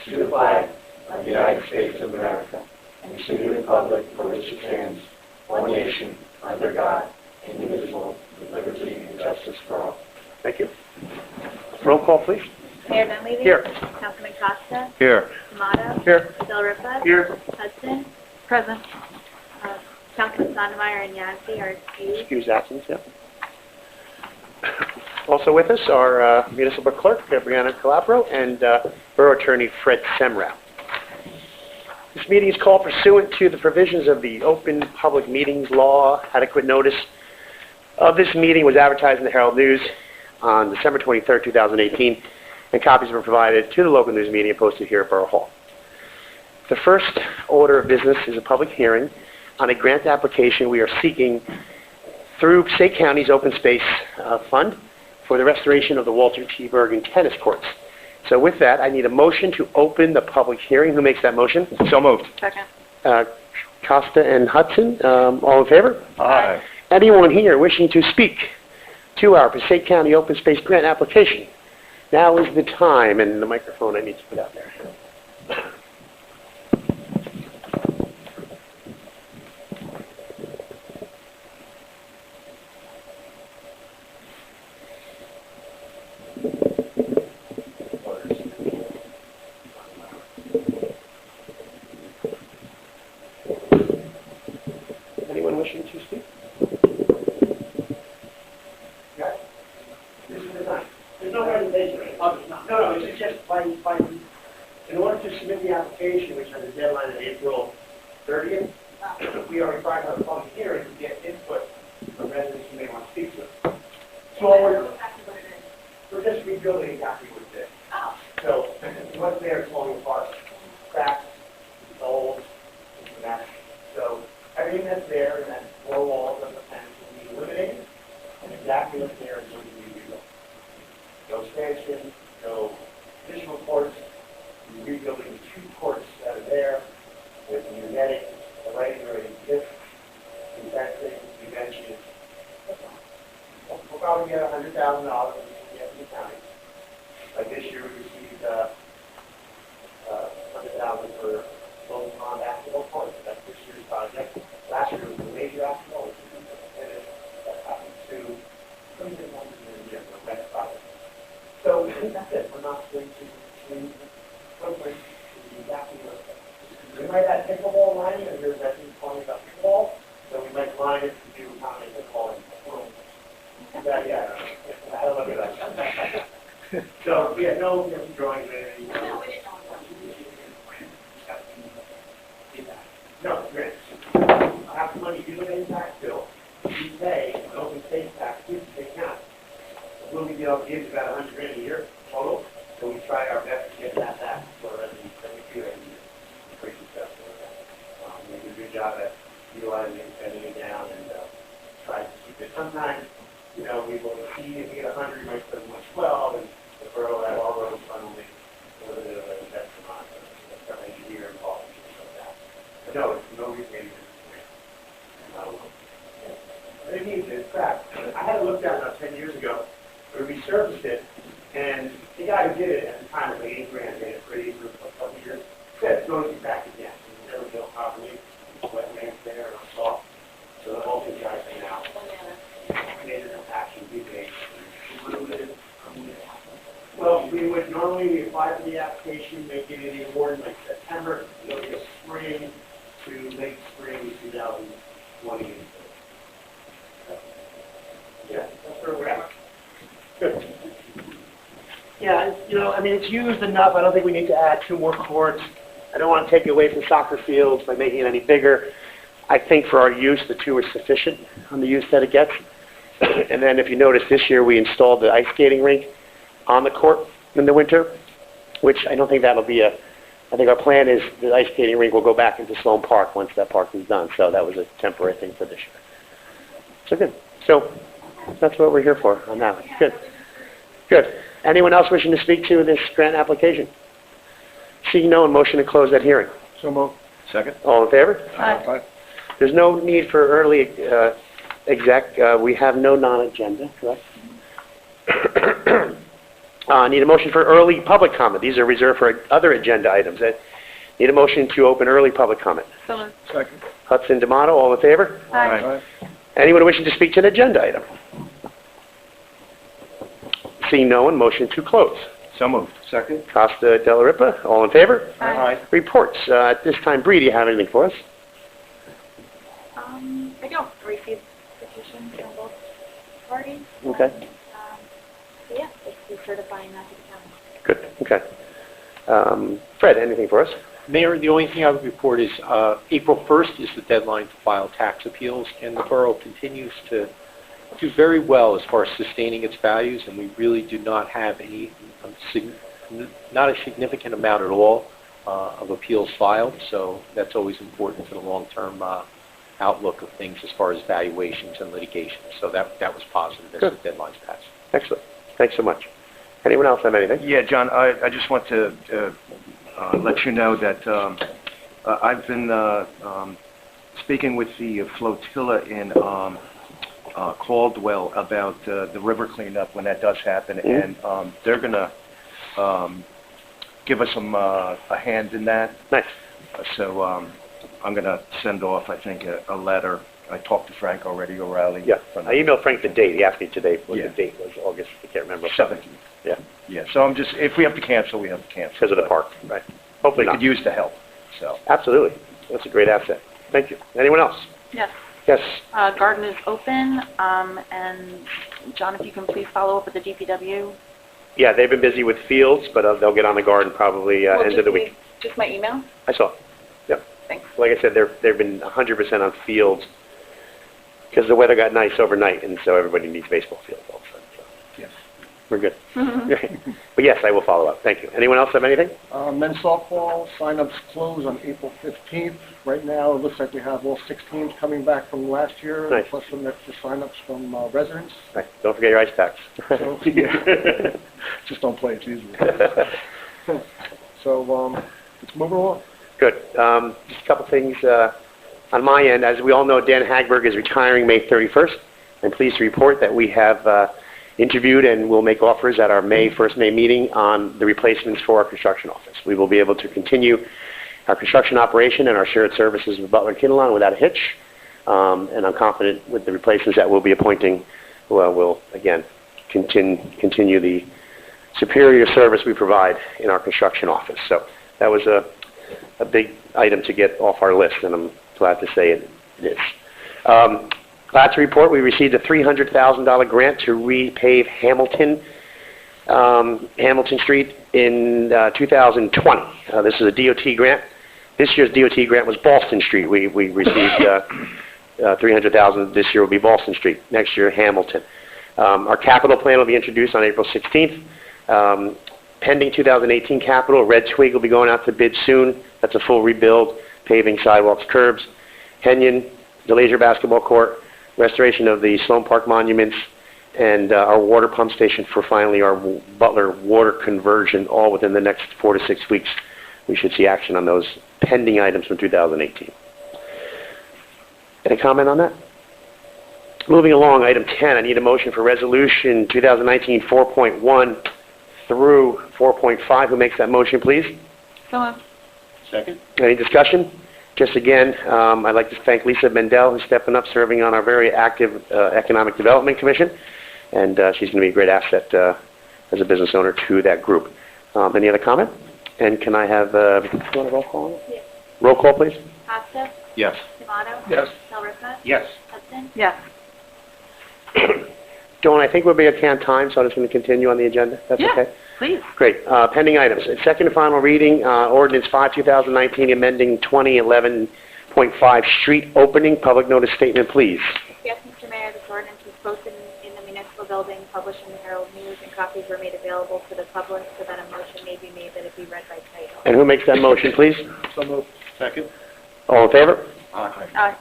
to the flag of the United States of America, and to the republic for which it stands, one nation, under God, indivisible, with liberty and justice for all. Thank you. Roll call, please. Mayor Dunleavy. Here. Councilman Costa. Here. D'Amato. Here. Del Ripa. Here. Hudson. Present. Councilman Sondermeyer and Yazdi are excused. Excuse absence, yeah. Also with us are Municipal Clerk Gabriana Calabro and Borough Attorney Fred Semrau. This meeting is called pursuant to the provisions of the Open Public Meetings Law. Adequate notice of this meeting was advertised in the Herald News on December 23rd, 2018, and copies were provided to the local news media and posted here at Borough Hall. The first order of business is a public hearing on a grant application we are seeking through State County's Open Space Fund for the restoration of the Walter T. Bergen tennis courts. So with that, I need a motion to open the public hearing. Who makes that motion? So moved. Second. Costa and Hudson, all in favor? Aye. Anyone here wishing to speak to our Passaic County Open Space Grant application? Now is the time, and the microphone I need to put out there. Anyone wishing to speak? Yeah. This is the time. There's no presentation. No, it's just by, in order to submit the application, which has a deadline of April 30th, we are required to have a public hearing to get input from residents who may want to speak to it. So we're just rebuilding exactly what it is. So what's there is falling apart. Cracks, holes, and that. So everything that's there in that four walls of the fence will be eliminated, and exactly what's there is going to be rebuilt. No expansion, no additional courts. We're rebuilding 2 courts that are there with pneumatic, lighting already exists, fencing, benches. We'll probably get $100,000 from the county. Like this year, we received $100,000 for Lone Pond basketball court. That's this year's project. Last year was a major basketball, which we finished. That happened to the next project. So that's it. We're not going to change the footprint to exactly what it is. We might have pickleball lining, and there's that talking about pickleball, so we might line it to do how many pickleball and yeah, I don't know that. So we have no drawings or anything. No, grants. Half the money you pay in tax bill, you pay an open space tax to the county. Bloomingdale gives about $100,000 a year total, so we try our best to get that back for residents that we do every year. Pretty successful with that. We do a good job at utilizing it, spending it down, and try to keep it. Sometimes, we will see if we get 100, we might spend 112, and the borough at all roads fund only a little bit of an investment on some engineer involved and things like that. But no, it's no reason. It needs to crack. I had it looked at about 10 years ago. We resurfaced it, and the guy who did it at the time was like $8,000, made it pretty for a couple of years. Said it's going to be back again. It was never built properly. Wet man's there, and soft. So the whole thing dries thing out. Major compaction, big base. Well, we would normally apply for the application, make it in the award in like September, it'll be a spring to late spring 2020. Yeah, that's where we're at. Good. Yeah, it's used enough. I don't think we need to add 2 more courts. I don't want to take it away from soccer fields by making it any bigger. I think for our use, the 2 are sufficient on the use that it gets. And then if you notice, this year we installed the ice skating rink on the court in the winter, which I don't think that'll be I think our plan is the ice skating rink will go back into Sloan Park once that park is done. So that was a temporary thing for this year. So good. So that's what we're here for on that one. Good. Good. Anyone else wishing to speak to this grant application? Seeing no one, motion to close that hearing. So moved. Second. All in favor? Aye. There's no need for early exec. We have no non-agenda, correct? Need a motion for early public comment. These are reserved for other agenda items. Need a motion to open early public comment. So moved. Second. Hudson, D'Amato, all in favor? Aye. Anyone wishing to speak to an agenda item? Seeing no one, motion to close. So moved. Second. Costa, Della Ripa, all in favor? Aye. Reports. At this time, Bree, do you have anything for us? I don't receive petitions from both parties. Okay. So yeah, it's certifying that to the county. Good. Okay. Fred, anything for us? Mayor, the only thing I would report is April 1st is the deadline to file tax appeals, and the borough continues to do very well as far as sustaining its values, and we really do not have any, not a significant amount at all of appeals filed, so that's always important for the long-term outlook of things as far as valuations and litigation. So that was positive as the deadline's passed. Excellent. Thanks so much. Anyone else have anything? Yeah, John, I just want to let you know that I've been speaking with the flotilla in Caldwell about the river cleanup when that does happen, and they're going to give us a hand in that. Nice. So I'm going to send off, I think, a letter. I talked to Frank already, O'Reilly. Yeah. I emailed Frank the date. He asked me today what the date was. August. I can't remember. 17th. Yeah. Yeah. So I'm just, if we have to cancel, we have to cancel. Because of the park, right? Hopefully We not. could use the help. So. Absolutely. That's a great asset. Thank you. Anyone else? Yes. Yes. Garden is open, and John, if you can please follow up with the DPW. Yeah, they've been busy with fields, but they'll get on the garden probably end of the week. Just my email? I saw. Yep. Thanks. Like I said, they've been 100% on fields because the weather got nice overnight, and so everybody needs baseball fields all of a sudden. So. Yes. We're good. But yes, I will follow up. Thank you. Anyone else have anything? Men's softball sign-ups close on April 15th. Right now, it looks like we have all 6 teams coming back from last year, Nice. plus some extra sign-ups from residents. Right. Don't forget your ice packs. So, yeah. Just don't play, it's easy. So, let's move along. Good. Just a couple things on my end. As we all know, Dan Hagberg is retiring May 31st. I'm pleased to report that we have interviewed and will make offers at our first May meeting on the replacements for our construction office. We will be able to continue our construction operation and our shared services with Butler and Kinnelon without a hitch. And I'm confident with the replacements that we'll be appointing, will again continue the superior service we provide in our construction office. So that was a big item to get off our list, and I'm glad to say it is. Glad to report we received a $300,000 grant to repave Hamilton Street in 2020. This is a DOT grant. This year's DOT grant was Boston Street. We received $300,000. This year will be Boston Street. Next year, Hamilton. Our capital plan will be introduced on April 16th. Pending 2018 capital, Red Twig will be going out to bid soon. That's a full rebuild, paving, sidewalks, curbs. Kenyon, the Laser basketball court, restoration of the Sloan Park monuments, and our water pump station for finally our Butler water conversion, all within the next 4 to 6 weeks. We should see action on those pending items from 2018. Any comment on that? Moving along, item 10, I need a motion for resolution 2019 4.1 through 4.5. Who makes that motion, please? So moved. Second. Any discussion? Just again, I'd like to thank Lisa Mendel, who's stepping up, serving on our very active Economic Development Commission, and she's going to be a great asset as a business owner to that group. Any other comment? And can I have, you want a roll call? Yes. Roll call, please. Costa? Yes. D'Amato? Yes. Del Ripa? Yes. Hudson? Yes. Dawn, I think we'll be at can time, so I'm just going to continue on the agenda. That's Yeah. okay? Please. Great. Pending items. Second and final reading, ordinance 5/2019, amending 2011.5 street opening. Public notice statement, please. Yes, Mr. Mayor, this ordinance was posted in the municipal building, published in the Herald News, and copies were made available to the public so that a motion may be made that it be read by title. And who makes that motion, please? So moved. Second. All in favor? Aye.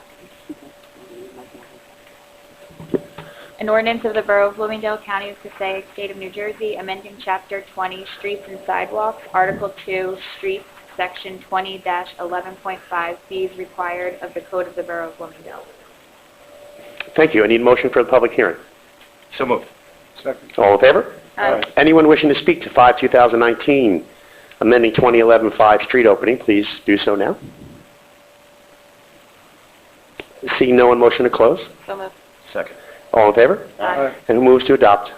An ordinance of the Borough of Bloomingdale, County of Passaic, State of New Jersey, amending Chapter 20, Streets and Sidewalks, Article 2, Streets, Section 20-11.5, fees required of the Code of the Borough of Bloomingdale. Thank you. I need a motion for the public hearing. So moved. Second. All in favor? Aye. Anyone wishing to speak to 5/2019, amending 2011-5 street opening, please do so now. Seeing no one, motion to close. So moved. Second. All in favor? Aye. And who moves to adopt?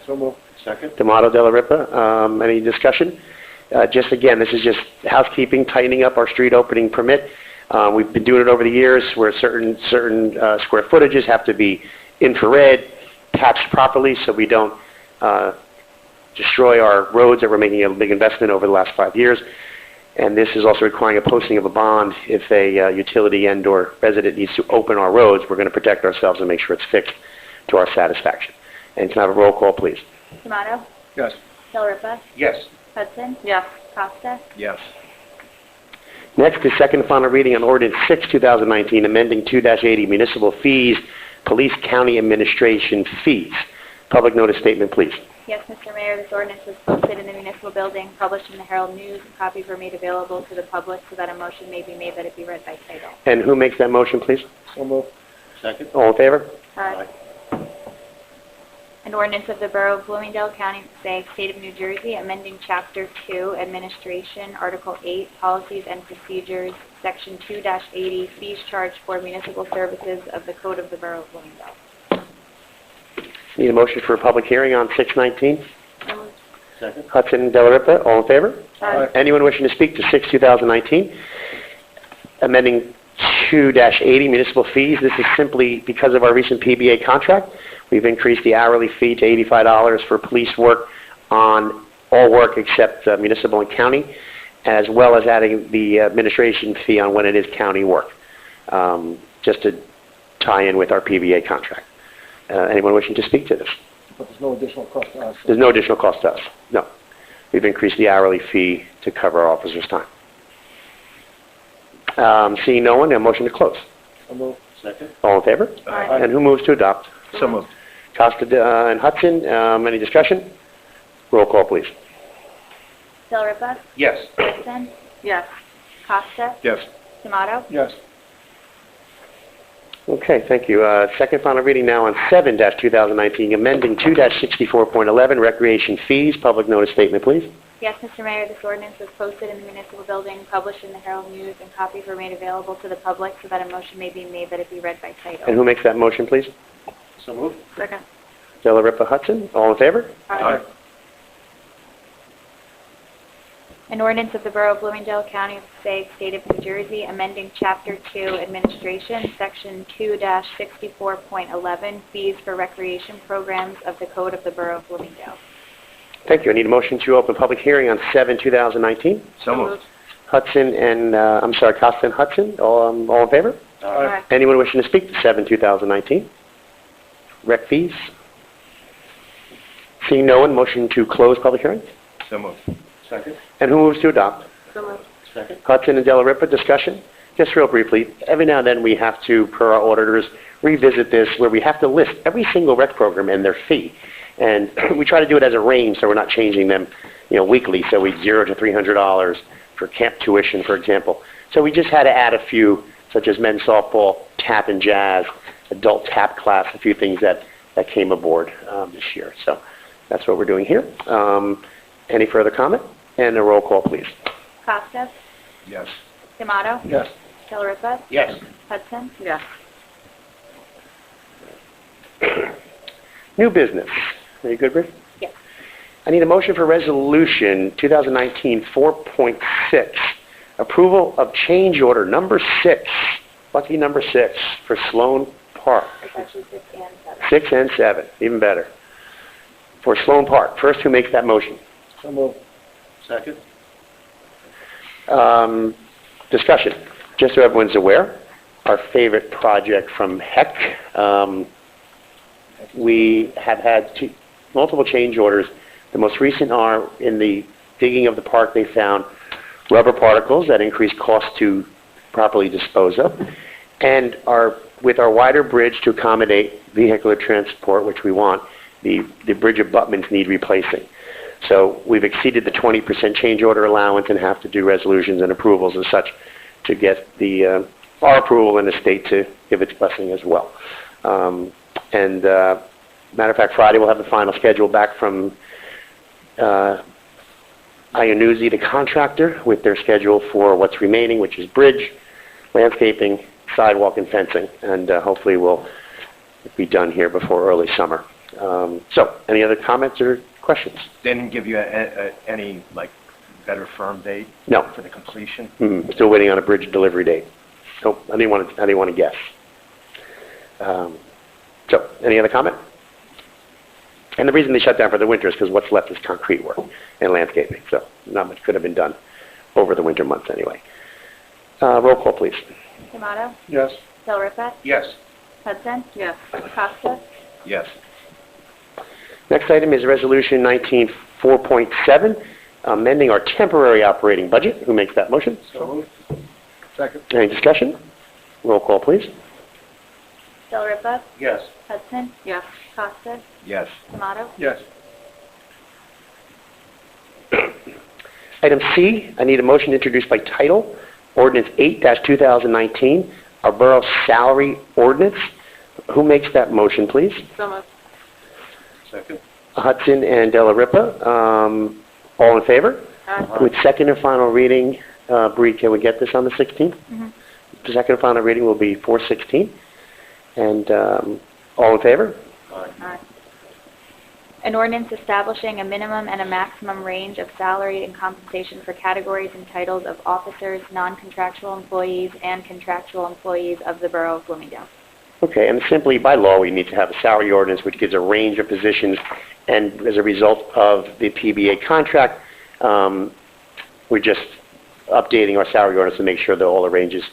So moved. Second. D'Amato, Della Ripa. Any discussion? Just again, this is just housekeeping, tightening up our street opening permit. We've been doing it over the years where certain square footages have to be infrared, patched properly so we don't destroy our roads that we're making a big investment over the last 5 years. And this is also requiring a posting of a bond if a utility and or resident needs to open our roads. We're going to protect ourselves and make sure it's fixed to our satisfaction. And can I have a roll call, please? Tomato, Yes. Del Ripa, Yes. Hudson, Yes. Costa, Yes. Next is second and final reading on Ordinance 6/2019, amending 2-80 municipal fees, police county administration fees. Public notice statement, please. Yes, Mr. Mayor, this ordinance was posted in the municipal building, published in the Herald News, and copies were made available to the public so that a motion may be made that it be read by title. And who makes that motion, please? So moved. Second. All in favor? Aye. An ordinance of the Borough of Bloomingdale, County of Passaic, State of New Jersey, amending Chapter 2, Administration, Article 8, Policies and Procedures, Section 2-80, Fees Charged for Municipal Services of the Code of the Borough of Bloomingdale. Need a motion for a public hearing on 6/19? So moved. Second. Hudson and Della Ripa, all in favor? Aye. Anyone wishing to speak to 6/2019, amending 2-80 municipal fees? This is simply because of our recent PBA contract. We've increased the hourly fee to $85 for police work on all work except municipal and county, as well as adding the administration fee on when it is county work, just to tie in with our PBA contract. Anyone wishing to speak to this? But there's no additional cost to us. There's no additional cost to us. No. We've increased the hourly fee to cover our officers' time. Seeing no one, a motion to close. So moved. Second. All in favor? Aye. And who moves to adopt? So moved. Costa and Hudson, any discussion? Roll call, please. Del Ripa, Yes. Hudson, Yes. Costa, Yes. Tomato, Yes. Okay, thank you. Second final reading now on 7-2019, amending 2-64.11, recreation fees. Public notice statement, please. Yes, Mr. Mayor, this ordinance was posted in the municipal building, published in the Herald News, and copies were made available to the public so that a motion may be made that it be read by title. And who makes that motion, please? So moved. Second. Della Ripa, Hudson, all in favor? Aye. An ordinance of the Borough of Bloomingdale, County of Passaic, State of New Jersey, amending Chapter 2, Administration, Section 2-64.11, Fees for Recreation Programs of the Code of the Borough of Bloomingdale. Thank you. I need a motion to open public hearing on 7/2019. So moved. Hudson and, Costa and Hudson, all in favor? Aye. Anyone wishing to speak to 7/2019? Rec fees? Seeing no one, motion to close public hearing? So moved. Second. And who moves to adopt? So moved. Second. Hudson and Della Ripa, discussion? Just real briefly, every now and then we have to, per our auditors, revisit this where we have to list every single rec program and their fee. And we try to do it as a range so we're not changing them, weekly. So we $0 to $300 for camp tuition, for example. So we just had to add a few, such as men's softball, tap and jazz, adult tap class, a few things that came aboard this year. So that's what we're doing here. Any further comment? And a roll call, please. Costa, Yes. Tomato, Yes. Del Ripa, Yes. Hudson, Yes. New business. Are you good, Rick? Yes. I need a motion for resolution 2019 4.6, approval of change order number 6, lucky number 6, for Sloan Park. It's actually 6 and 7. 6 and 7, even better. For Sloan Park. First, who makes that motion? So moved. Second. Discussion. Just so everyone's aware, our favorite project from Heck. We have had multiple change orders. The most recent are in the digging of the park. They found rubber particles that increase cost to properly dispose of, and with our wider bridge to accommodate vehicular transport, which we want, the bridge abutments need replacing. So we've exceeded the 20% change order allowance and have to do resolutions and approvals as such to get our approval and the state to give its blessing as well. Matter of fact, Friday we'll have the final schedule back from Iannuzzi, the contractor, with their schedule for what's remaining, which is bridge, landscaping, sidewalk, and fencing, and hopefully we'll be done here before early summer. So, any other comments or questions? They didn't give you any, like, better firm date? No. For the completion? Still waiting on a bridge delivery date. So, I didn't want to guess. So, any other comment? And the reason they shut down for the winter is because what's left is concrete work and landscaping, so not much could have been done over the winter months anyway. Roll call, please. D'Amato? Yes. Del Ripa? Yes. Hudson? Yes. Costa? Yes. Next item is Resolution 19-4.7, amending our temporary operating budget. Who makes that motion? So moved. Second. Any discussion? Roll call, please. Del Ripa? Yes. Hudson? Yes. Costa? Yes. D'Amato? Yes. Item C, I need a motion introduced by title, Ordinance 8-2019, our borough salary ordinance. Who makes that motion, please? So moved. Second. Hudson and Della Ripa. All in favor? Aye. With second and final reading, Bree, can we get this on the 16th? The second and final reading will be 4/16. And all in favor? Aye. An ordinance establishing a minimum and a maximum range of salary and compensation for categories and titles of officers, non-contractual employees, and contractual employees of the Borough of Bloomingdale. Okay, and simply by law, we need to have a salary ordinance which gives a range of positions, and as a result of the PBA contract, we're just updating our salary ordinance to make sure that all the ranges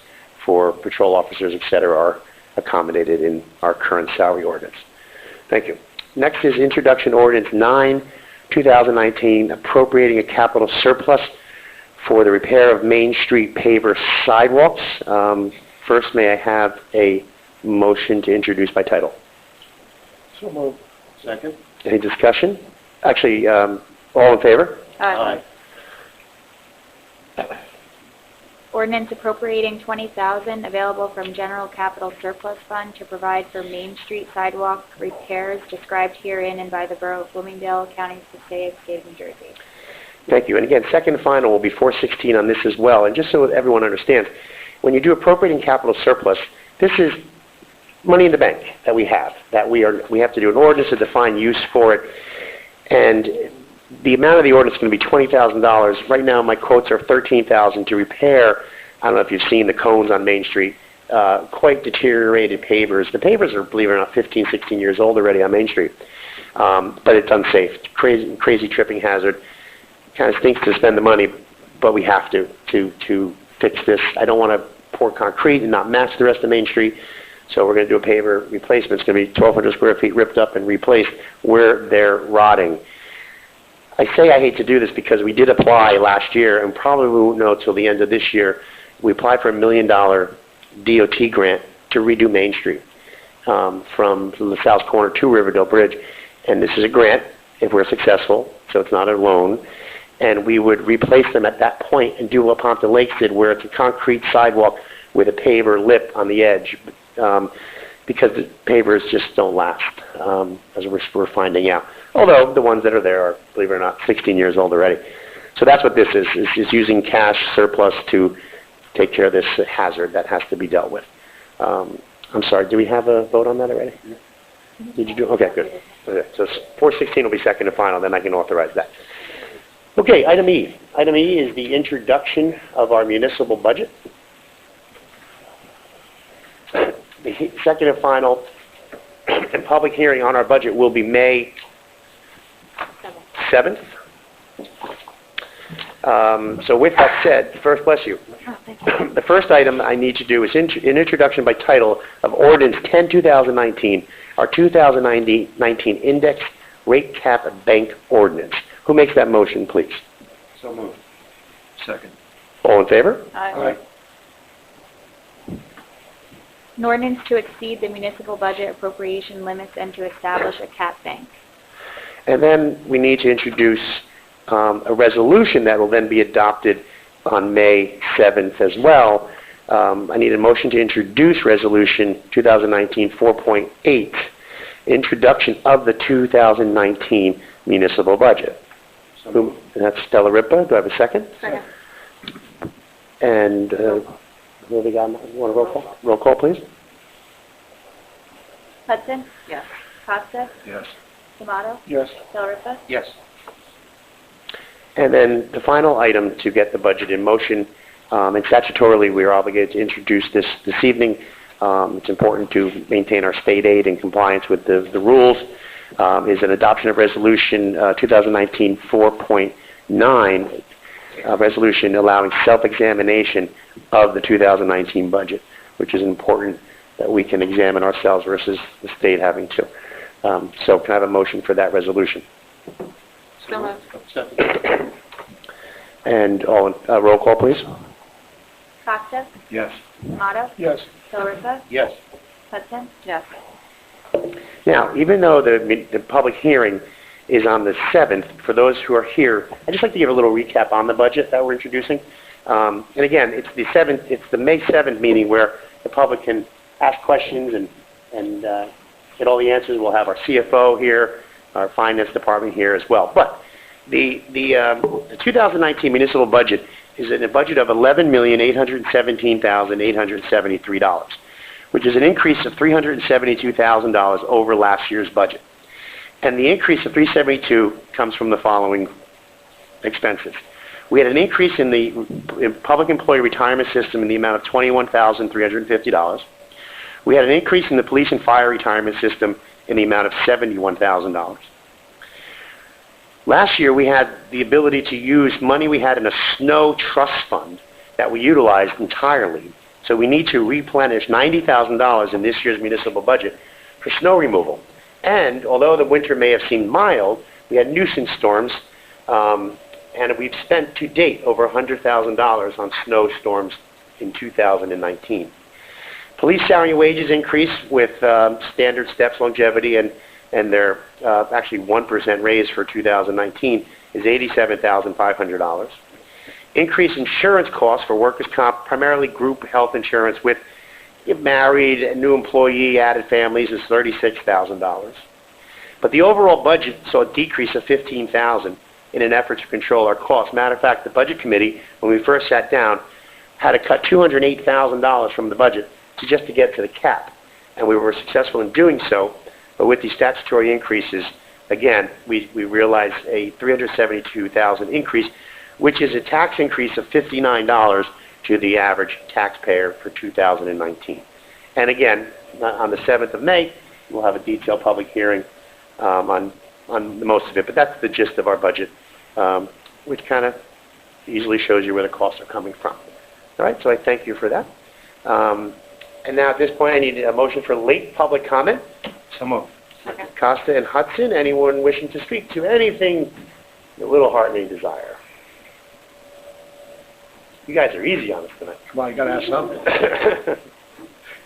for patrol officers, et cetera, are accommodated in our current salary ordinance. Thank you. Next is Introduction Ordinance 9-2019, appropriating a capital surplus for the repair of Main Street paver sidewalks. First, may I have a motion to introduce by title? So moved. Second. Any discussion? Actually, all in favor? Aye. Ordinance appropriating $20,000 available from General Capital Surplus Fund to provide for Main Street sidewalk repairs described herein and by the Borough of Bloomingdale, County of Passaic, State of New Jersey. Thank you. And again, second and final will be 4/16 on this as well. And just so everyone understands, when you do appropriating capital surplus, this is money in the bank that we have, that we have to do an ordinance to define use for it. And the amount of the ordinance is going to be $20,000. Right now, my quotes are $13,000 to repair. I don't know if you've seen the cones on Main Street, quite deteriorated pavers. The pavers are, believe it or not, 15, 16 years old already on Main Street. But it's unsafe, crazy tripping hazard. Kind of stinks to spend the money, but we have to fix this. I don't want to pour concrete and not match the rest of Main Street. So we're going to do a paver replacement. It's going to be 1,200 square feet ripped up and replaced where they're rotting. I say I hate to do this because we did apply last year, and probably we won't know until the end of this year. We applied for $1 million DOT grant to redo Main Street from the south corner to Riverdale Bridge. And this is a grant if we're successful, so it's not a loan. And we would replace them at that point and do what Ponte Lakes did, where it's a concrete sidewalk with a paver lip on the edge, because the pavers just don't last, as we're finding out. Although the ones that are there are, believe it or not, 16 years old already. So that's what this is using cash surplus to take care of this hazard that has to be dealt with. I'm sorry, do we have a vote on that already? Did you do? Okay, good. Okay, so 4/16 will be second and final, then I can authorize that. Okay, item E. Item E is the introduction of our municipal budget. The second and final and public hearing on our budget will be May 7th. So with that said, first, bless you. The first item I need to do is an introduction by title of Ordinance 10-2019, our 2019 Index Rate Cap Bank Ordinance. Who makes that motion, please? So moved. Second. All in favor? Aye. An ordinance to exceed the municipal budget appropriation limits and to establish a cap bank. And then we need to introduce a resolution that will then be adopted on May 7th as well. I need a motion to introduce Resolution 2019 4.8, Introduction of the 2019 Municipal Budget. And that's Stella Ripa. Do I have a second? Second. And who have we got? Want a roll call? Roll call, please. Hudson, Yes. Costa, Yes. Tomato, Yes. Delripa, Yes. And then the final item to get the budget in motion, and statutorily we are obligated to introduce this evening. It's important to maintain our state aid in compliance with the rules, is an adoption of Resolution 2019 4.9, resolution allowing self-examination of the 2019 budget, which is important that we can examine ourselves versus the state having to. So can I have a motion for that resolution? So moved. Second. And roll call, please. Costa, Yes. Tomato, Yes. Delripa, Yes. Hudson, Yes. Now, even though the public hearing is on the 7th, for those who are here, I'd just like to give a little recap on the budget that we're introducing. And again, it's the May 7th meeting where the public can ask questions and get all the answers. We'll have our CFO here, our finance department here as well. But the 2019 municipal budget is a budget of $11,817,873, which is an increase of $372,000 over last year's budget. And the increase of $372 comes from the following expenses. We had an increase in the public employee retirement system in the amount of $21,350. We had an increase in the police and fire retirement system in the amount of $71,000. Last year, we had the ability to use money we had in a snow trust fund that we utilized entirely. So we need to replenish $90,000 in this year's municipal budget for snow removal. And although the winter may have seemed mild, we had nuisance storms, and we've spent to date over $100,000 on snowstorms in 2019. Police salary and wages increase with standard steps, longevity, and their actually 1% raise for 2019 is $87,500. Increase insurance costs for workers' comp, primarily group health insurance with married, new employee, added families is $36,000. But the overall budget saw a decrease of $15,000 in an effort to control our costs. Matter of fact, the budget committee, when we first sat down, had to cut $208,000 from the budget just to get to the cap. And we were successful in doing so. But with these statutory increases, again, we realized a $372,000 increase, which is a tax increase of $59 to the average taxpayer for 2019. And again, on the 7th of May, we'll have a detailed public hearing on most of it. But that's the gist of our budget, which kind of easily shows you where the costs are coming from. All right, so I thank you for that. And now at this point, I need a motion for late public comment. So moved. Second. Costa and Hudson, anyone wishing to speak to anything your little heart may desire? You guys are easy on us tonight. Come on, you gotta ask something.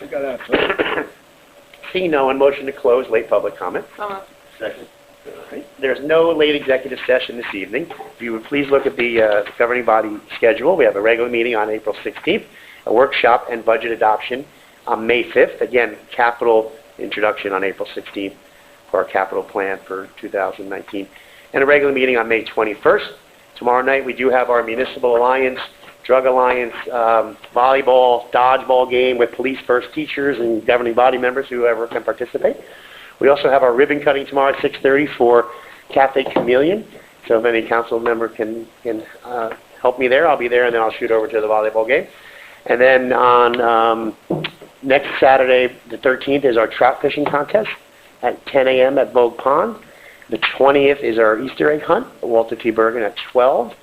You gotta ask something. Seeing no one, motion to close late public comment. So moved. Second. All right. There's no late executive session this evening. If you would please look at the governing body schedule. We have a regular meeting on April 16th, a workshop and budget adoption on May 5th. Again, capital introduction on April 16th for our capital plan for 2019. And a regular meeting on May 21st. Tomorrow night we do have our Municipal Alliance, Drug Alliance, volleyball, dodgeball game with police first teachers and governing body members, whoever can participate. We also have our ribbon cutting tomorrow at 6:30 for Cafe Chameleon. So if any council member can help me there, I'll be there, and then I'll shoot over to the volleyball game. And then on next Saturday, the 13th, is our trout fishing contest at 10 a.m. at Vogue Pond. The 20th is our Easter egg hunt at Walter T. Bergen at 12.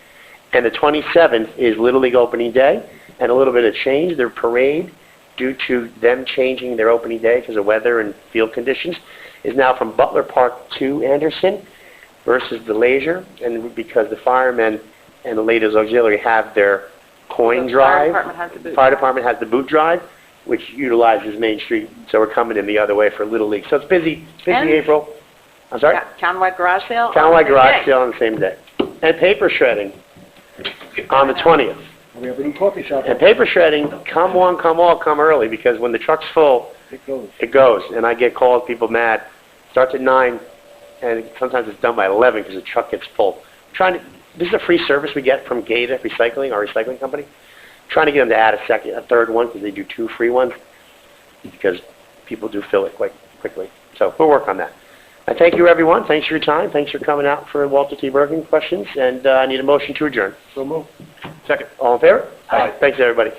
And the 27th is Little League opening day, and a little bit of change. Their parade, due to them changing their opening day because of weather and field conditions, is now from Butler Park to Anderson versus the Leisure, and because the firemen and the Ladies Auxiliary have their coin drive. Fire department has the boot. Fire department has the boot drive, which utilizes Main Street, so we're coming in the other way for Little League. So it's busy. It's busy And- April. I'm sorry? Countywide garage sale. Countywide on the garage same day. sale on the same day. And paper shredding on the 20th. We have a new coffee shop. And paper shredding, come one, come all, come early, because when the truck's full, It goes. it goes. And I get calls, people mad. Starts at 9, and sometimes it's done by 11 because the truck gets full. this is a free service we get from Gata Recycling, our recycling company. Trying to get them to add a third one because they do 2 free ones because people do fill it quite quickly. So we'll work on that. I thank you, everyone. Thanks for your time. Thanks for coming out for Walter T. Bergen questions. And I need a motion to adjourn. So move. Second. All in favor? Aye. Thanks, everybody.